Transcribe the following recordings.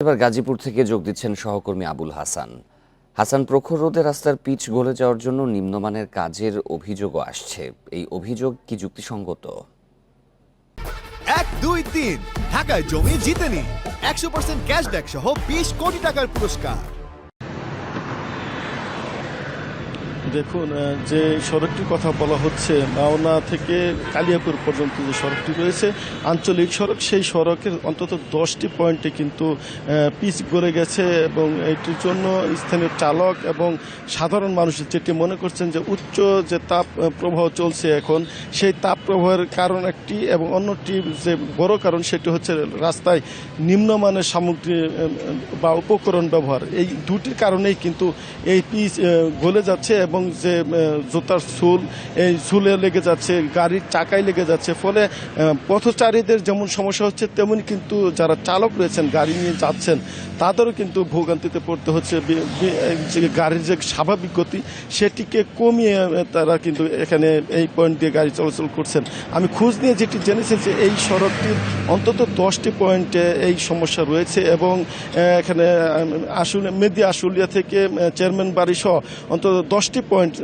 এবার গাজীপুর থেকে যোগ দিচ্ছেন সহকর্মী আবুল হাসান। হাসান, প্রখর রোদে রাস্তার পিচ গলে যাওয়ার জন্য নিম্নমানের কাজের অভিযোগও আসছে। এই অভিযোগ কি যুক্তিসঙ্গত? 1, 2, 3 ঢাকায় জমি জিতে নিন 100% ক্যাশব্যাক সহ 20 কোটি টাকার পুরস্কার। দেখুন, যে সড়কটির কথা বলা হচ্ছে মাওনা থেকে কালিয়াপুর পর্যন্ত যে সড়কটি রয়েছে আঞ্চলিক সড়ক, সেই সড়কের অন্তত 10টি পয়েন্টে কিন্তু পিচ গলে গেছে এবং এটির জন্য স্থানীয় চালক এবং সাধারণ মানুষ যেটি মনে করছেন যে উচ্চ যে তাপ প্রবাহ চলছে এখন, সেই তাপ প্রবাহের কারণ একটি এবং অন্যটি যে বড় কারণ সেটি হচ্ছে রাস্তায় নিম্নমানের সামগ্রী বা উপকরণ ব্যবহার। এই দুটির কারণেই কিন্তু এই পিচ গলে যাচ্ছে এবং যে জুতার সোল, এই সোলে লেগে যাচ্ছে, গাড়ির চাকায় লেগে যাচ্ছে। ফলে পথচারীদের যেমন সমস্যা হচ্ছে, তেমনি কিন্তু যারা চালক রয়েছেন গাড়ি নিয়ে যাচ্ছেন তাদেরও কিন্তু ভোগান্তিতে পড়তে হচ্ছে। গাড়ির যে স্বাভাবিক গতি সেটিকে কমিয়ে তারা কিন্তু এখানে এই পয়েন্ট দিয়ে গাড়ি চলাচল করছেন। আমি খোঁজ নিয়ে যেটি জেনেছি যে এই সড়কটির অন্তত 10টি পয়েন্টে এই সমস্যা রয়েছে এবং এখানে মেদি আশুলিয়া থেকে চেয়ারম্যান বাড়ি সহ অন্তত 10টি পয়েন্ট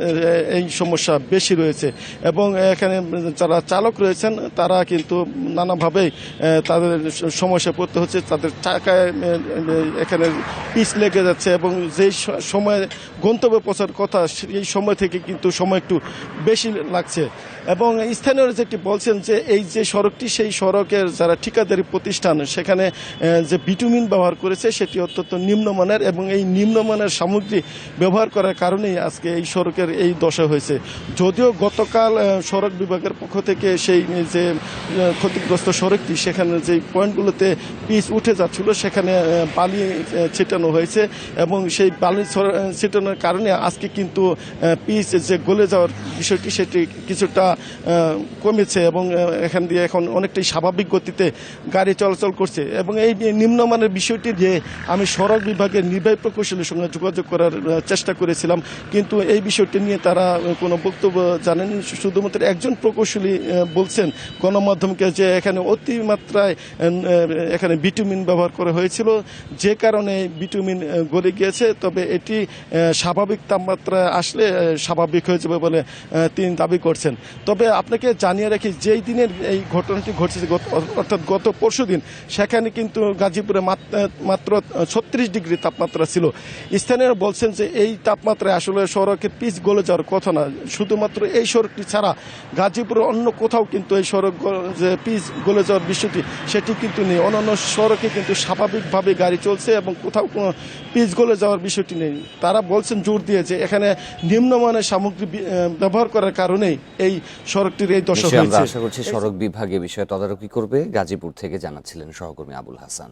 এই সমস্যা বেশি রয়েছে এবং এখানে যারা চালক রয়েছেন তারা কিন্তু নানাভাবেই তাদের সমস্যা পড়তে হচ্ছে। তাদের চাকায় এখানে পিচ লেগে যাচ্ছে এবং যেই সময় গন্তব্যে পৌঁছার কথা সেই সময় থেকে কিন্তু সময় একটু বেশি লাগছে। এবং স্থানীয়রা যেটি বলছেন যে এই যে সড়কটি, সেই সড়কের যারা ঠিকাদারি প্রতিষ্ঠান সেখানে যে বিটুমিন ব্যবহার করেছে সেটি অত্যন্ত নিম্নমানের এবং এই নিম্নমানের সামগ্রী ব্যবহার করার কারণেই আজকে এই সড়কের এই দশা হয়েছে। যদিও গতকাল সড়ক বিভাগের পক্ষ থেকে সেই যে ক্ষতিগ্রস্ত সড়কটি সেখানে যে পয়েন্টগুলোতে পিচ উঠে যাচ্ছিল সেখানে বালি ছিটানো হয়েছে এবং সেই বালি ছিটানোর কারণে আজকে কিন্তু পিচ যে গলে যাওয়ার বিষয়টি সেটি কিছুটা কমেছে এবং এখান দিয়ে এখন অনেকটাই স্বাভাবিক গতিতে গাড়ি চলাচল করছে। এবং এই নিম্নমানের বিষয়টি যে আমি সড়ক বিভাগের নির্বাহী প্রকৌশলীর সঙ্গে যোগাযোগ করার চেষ্টা করেছিলাম, কিন্তু এই বিষয়টি নিয়ে তারা কোনো বক্তব্য জানেনি। শুধুমাত্র একজন প্রকৌশলী বলছেন গণমাধ্যমকে যে এখানে অতিমাত্রায় এখানে বিটুমিন ব্যবহার করা হয়েছিল, যে কারণে বিটুমিন গলে গিয়েছে। তবে এটি স্বাভাবিক তাপমাত্রায় আসলে স্বাভাবিক হয়ে যাবে বলে তিনি দাবি করছেন। তবে আপনাকে জানিয়ে রাখি, যেই দিনের এই ঘটনাটি ঘটেছে অর্থাৎ গত পরশুদিন, সেখানে কিন্তু গাজীপুরে মাত্র 36 ডিগ্রি তাপমাত্রা ছিল। স্থানীয়রা বলছেন যে এই তাপমাত্রায় আসলে সড়কের পিচ গলে যাওয়ার কথা না। শুধুমাত্র এই সড়কটি ছাড়া গাজীপুরের অন্য কোথাও কিন্তু এই সড়ক যে পিচ গলে যাওয়ার বিষয়টি সেটি কিন্তু নেই। অন্যান্য সড়কে কিন্তু স্বাভাবিকভাবে গাড়ি চলছে এবং কোথাও কোনো পিচ গলে যাওয়ার বিষয়টি নেই। তারা বলছেন জোর দিয়ে যে এখানে নিম্নমানের সামগ্রী ব্যবহার করার কারণেই এই সড়কটির এই দশা হয়েছে। আমরা আশা করছি সড়ক বিভাগ এ বিষয়ে তদারকি করবে। গাজীপুর থেকে জানাচ্ছিলেন সহকর্মী আবুল হাসান।